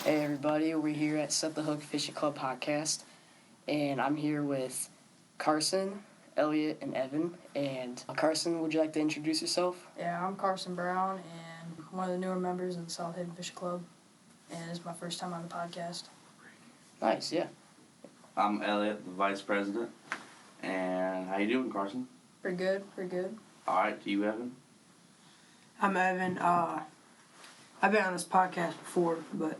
Hey everybody, we're here at Set the Hook Fishing Club podcast, and I'm here with Carson, Elliot, and Evan. And Carson, would you like to introduce yourself? Yeah, I'm Carson Brown, and I'm one of the newer members of the South Haven Fishing Club, and it's my first time on the podcast. Nice, yeah. I'm Elliot, the vice president. And how you doing, Carson? Pretty good, pretty good. All right, to you, Evan. I'm Evan. I've been on this podcast before, but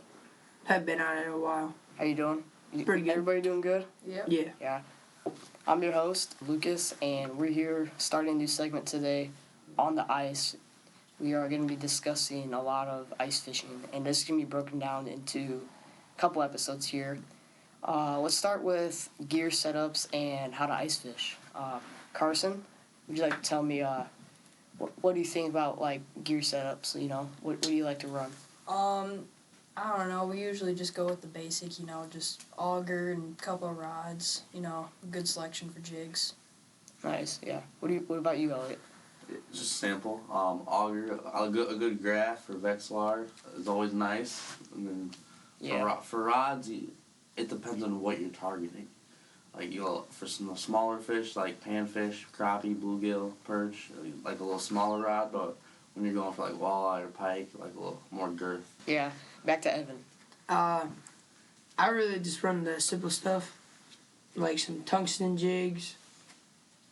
haven't been on it in a while. How you doing? Pretty good. Everybody doing good? Yep. Yeah. Yeah. I'm your host, Lucas, and we're here starting a new segment today on the ice. We are going to be discussing a lot of ice fishing, and this is going to be broken down into a couple episodes here. Let's start with gear setups and how to ice fish. Carson, would you like to tell me what do you think about like gear setups? You know, what do you like to run? I don't know. We usually just go with the basic, just auger and a couple of rods. Good selection for jigs. Nice, yeah. What about you, Elliot? It's just simple. Auger, a good graph for Vexilar is always nice. And then for rods, it depends on what you're targeting. Like, for some smaller fish like panfish, crappie, bluegill, perch, like a little smaller rod, but when you're going for like walleye or pike, like a little more girth. Yeah, back to Evan. I really just run the simple stuff, like some tungsten jigs.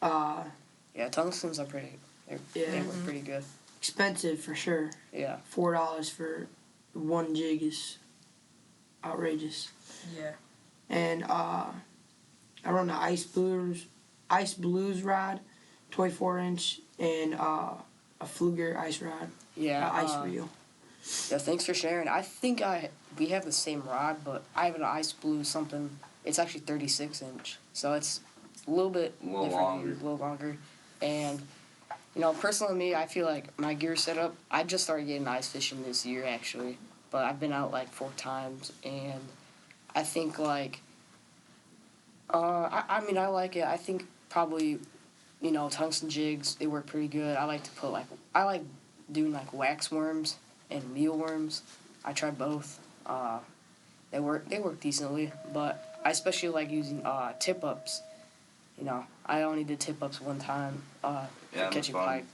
Yeah, tungstens are they work pretty good. Expensive for sure. Yeah. $4 for one jig is outrageous. Yeah. And I run the Ice Blues rod, 24-inch, and a Fluger ice rod. Yeah. Ice reel. Yeah, thanks for sharing. I think we have the same rod, but I have an Ice Blue something. It's actually 36-inch, so it's a little bit A little different, longer. a little longer. And personally, me, I feel like my gear setup. I just started getting ice fishing this year actually, but I've been out like 4 times, and I think like. I like it. I think probably, tungsten jigs, they work pretty good. I like doing like wax worms and mealworms. I tried both. They work decently, but I especially like using tip ups. I only did tip ups one time for catching pike.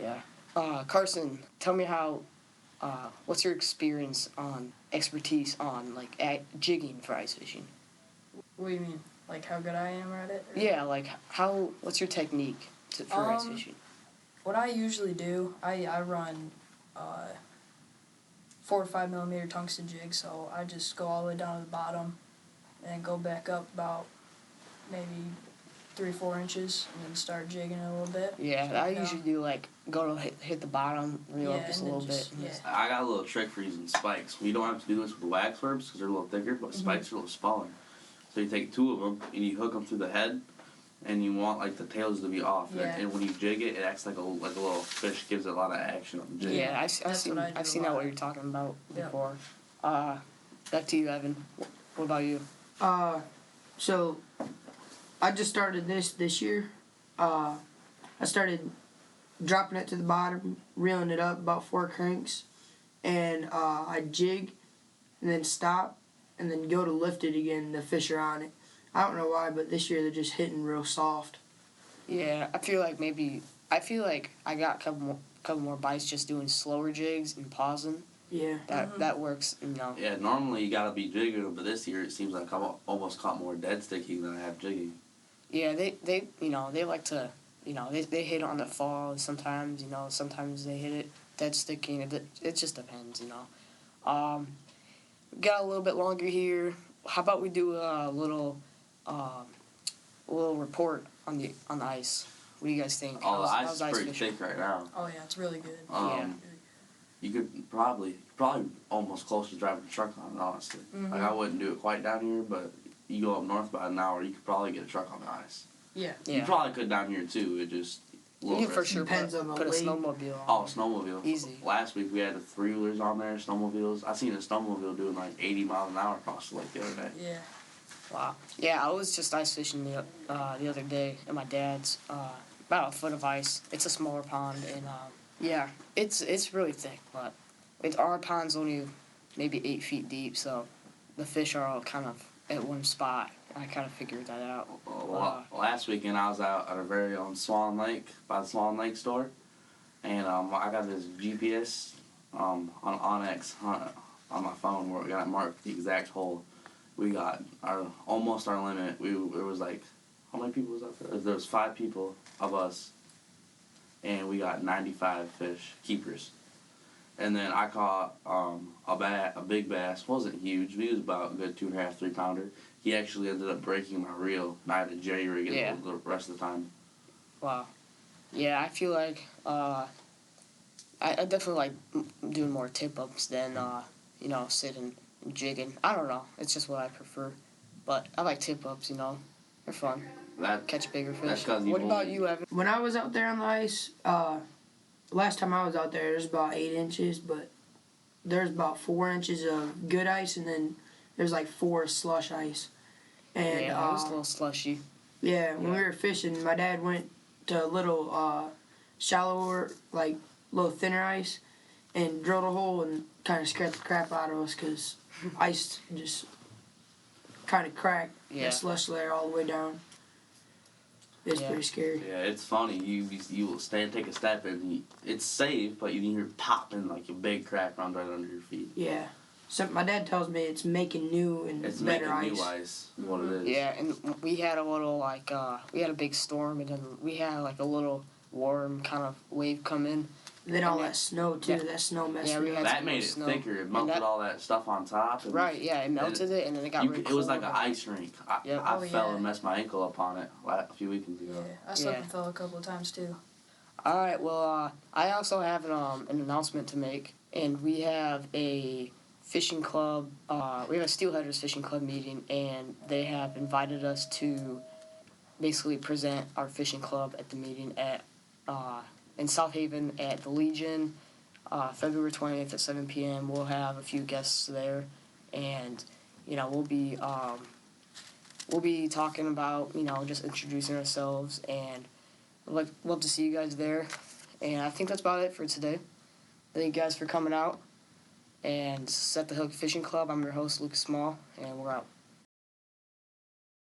Yeah. Carson, tell me what's your expertise on like jigging for ice fishing? What do you mean? Like how good I am at it? Or? Yeah, like what's your technique for ice fishing? What I usually do, I run 4 to 5 millimeter tungsten jig, so I just go all the way down to the bottom and then go back up about maybe 3-4 inches and then start jigging it a little bit. Yeah, I usually do like go to hit the bottom, reel up just a little bit. Yeah. I got a little trick for using spikes. You don't have to do this with wax worms because they're a little thicker, but spikes are a little smaller. So you take 2 of them and you hook them through the head, and you want like the tails to be off. Yeah. And when you jig it, it acts like a little fish, gives it a lot of action on the jig. Yeah, I've seen that what you're talking about before. Back to you, Evan. What about you? So I just started this year. I started dropping it to the bottom, reeling it up about 4 cranks, and I jig and then stop and then go to lift it again. The fish are on it. I don't know why, but this year they're just hitting real soft. Yeah, I feel like I got a couple more bites just doing slower jigs and pausing. Yeah. That works, Yeah, normally you gotta be jigging them, but this year it seems like I've almost caught more dead sticking than I have jigging. Yeah, they like to, they hit on the fall sometimes, sometimes they hit it dead sticking. It just depends, Got a little bit longer here. How about we do a little report on the ice? What do you guys think? Oh, the ice is pretty fishing? thick right now. Oh yeah, it's really good. Yeah. You could probably almost close to driving a truck on it, honestly. Like, I wouldn't do it quite down here, but you go up north about an hour, you could probably get a truck on the ice. Yeah. You probably could down here, too. It just... You can for sure Depends on the put a lake. snowmobile on. Oh, snowmobiles. Easy. Last week we had the 3-wheelers on there, snowmobiles. I seen a snowmobile doing like 80 miles an hour across the lake the other day. Yeah. Wow. Yeah, I was just ice fishing the other day at my dad's. About a foot of ice. It's a smaller pond, and yeah, it's really thick, but our pond's only maybe 8 feet deep, so the fish are all kind of at one spot. I kind of figured that out. Last weekend I was out at our very own Swan Lake, by the Swan Lake store, and I got this GPS on Onyx on my phone where we got marked the exact hole. We got almost our limit. It was like, how many people was out there? There was 5 people of us, and we got 95 fish keepers. And then I caught a big bass. Wasn't huge, but he was about a good 2.5, 3 pounder. He actually ended up breaking my reel, and I had to jerry rig it the rest of the time. Wow. Yeah, I feel like I definitely like doing more tip ups than sitting and jigging. I don't know. It's just what I prefer. But I like tip ups. They're fun. Catch bigger fish. What about you, Evan? When I was out there on the ice, last time I was out there, there's about 8 inches, but there's about 4 inches of good ice, and then there's like 4 slush ice. And it was a little slushy. Yeah, when we were fishing, my dad went to a little shallower, like little thinner ice, and drilled a hole and kind of scared the crap out of us because ice just kind of cracked the slush layer all the way down. It's pretty scary. Yeah, it's funny. You will take a step, and it's safe, but you can hear popping like a big crack runs right under your feet. Yeah. So my dad tells me it's making new and better ice. It's making new ice, is what it is. Yeah, and we had a little, we had a big storm, and then we had, a little warm kind of wave come in. And then all that snow, too. That snow messed it up. That made it thicker. It melted all that stuff on top. And it melted it, and then it got really cold. It was like an ice rink. I fell and messed my ankle up on it a few weekends ago. Yeah, I slipped and fell a couple of times, too. All right, well, I also have an announcement to make, and we have a fishing club, we have a Steelheaders Fishing Club meeting, and they have invited us to basically present our fishing club at the meeting at in South Haven at the Legion, February 20th at 7 p.m. We'll have a few guests there, and we'll be talking about just introducing ourselves, and I'd love to see you guys there. And I think that's about it for today. Thank you guys for coming out. And Set the Hook Fishing Club. I'm your host, Lucas Small, and we're out.